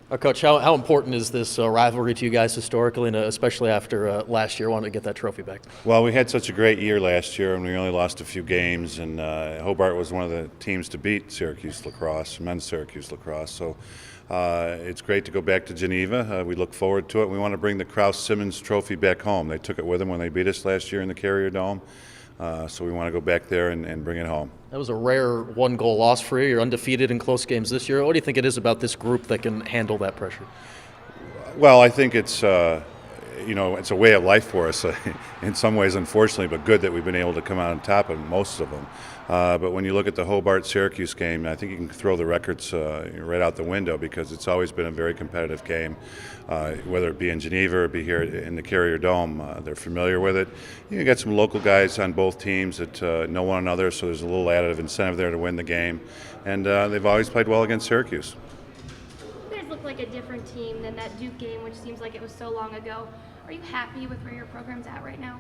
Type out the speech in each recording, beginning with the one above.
Coach, how important is this rivalry to you guys historically, and especially after last year wanting to get that trophy back? Well, we had such a great year last year, and we only lost a few games. And Hobart was one of the teams to beat Syracuse Lacrosse, men's Syracuse Lacrosse. So it's great to go back to Geneva. We look forward to it. We want to bring the Krause-Simmons Trophy back home. They took it with them when they beat us last year in the Carrier Dome. So we want to go back there and bring it home. That was a rare one-goal loss for you. You're undefeated in close games this year. What do you think it is about this group that can handle that pressure? Well, I think it's it's a way of life for us in some ways, unfortunately, but good that we've been able to come out on top of most of them. But when you look at the Hobart-Syracuse game, I think you can throw the records right out the window because it's always been a very competitive game, whether it be in Geneva or be here in the Carrier Dome. They're familiar with it. You got some local guys on both teams that know one another, so there's a little additive incentive there to win the game. And they've always played well against Syracuse. You guys look like a different team than that Duke game, which seems like it was so long ago. Are you happy with where your program's at right now?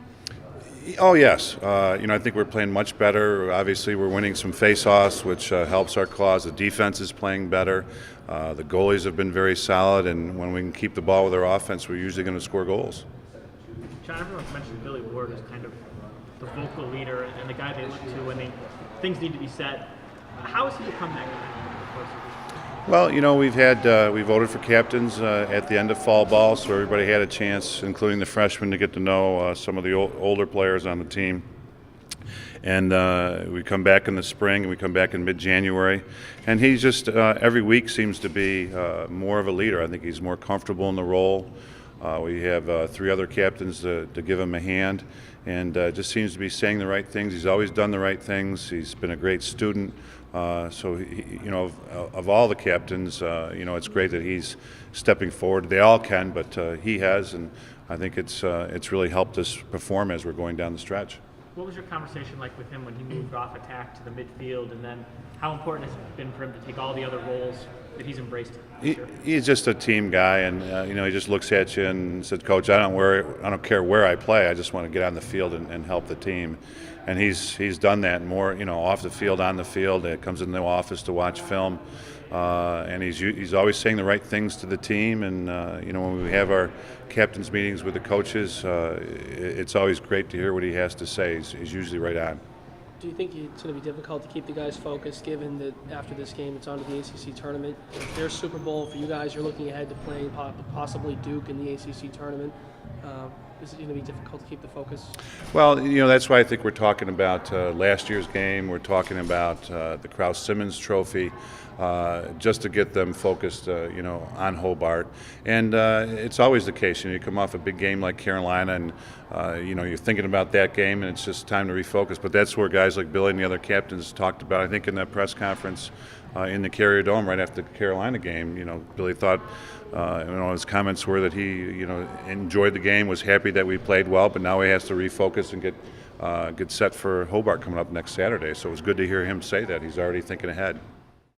Oh, yes. I think we're playing much better. Obviously, we're winning some face-offs, which helps our cause. The defense is playing better. The goalies have been very solid, and when we can keep the ball with our offense, we're usually going to score goals. John, everyone's mentioned Billy Ward as kind of the vocal leader and the guy they look to when things need to be said. How has he become that guy over the course of his career? Well, we voted for captains at the end of fall ball, so everybody had a chance, including the freshmen, to get to know some of the older players on the team. And we come back in the spring, and we come back in mid-January, and he just every week seems to be more of a leader. I think he's more comfortable in the role. We have 3 other captains to give him a hand, and just seems to be saying the right things. He's always done the right things. He's been a great student. So of all the captains, it's great that he's stepping forward. They all can, but he has, and I think it's really helped us perform as we're going down the stretch. What was your conversation like with him when he moved off attack to the midfield, and then how important has it been for him to take all the other roles that he's embraced? He's just a team guy, and he just looks at you and said, "Coach, I don't care where I play. I just want to get on the field and help the team." And he's done that more, off the field, on the field. He comes in the office to watch film, and he's always saying the right things to the team. And when we have our captains meetings with the coaches, it's always great to hear what he has to say. He's usually right on. Do you think it's going to be difficult to keep the guys focused, given that after this game it's on to the ACC tournament? There's Super Bowl for you guys. You're looking ahead to playing possibly Duke in the ACC tournament. Is it going to be difficult to keep the focus? Well, that's why I think we're talking about last year's game. We're talking about the Krause-Simmons Trophy, just to get them focused, on Hobart. And it's always the case. You come off a big game like Carolina, and you're thinking about that game, and it's just time to refocus. But that's where guys like Billy and the other captains talked about. I think in that press conference in the Carrier Dome right after the Carolina game, Billy thought. His comments were that he, enjoyed the game, was happy that we played well, but now he has to refocus and get set for Hobart coming up next Saturday. So it was good to hear him say that. He's already thinking ahead.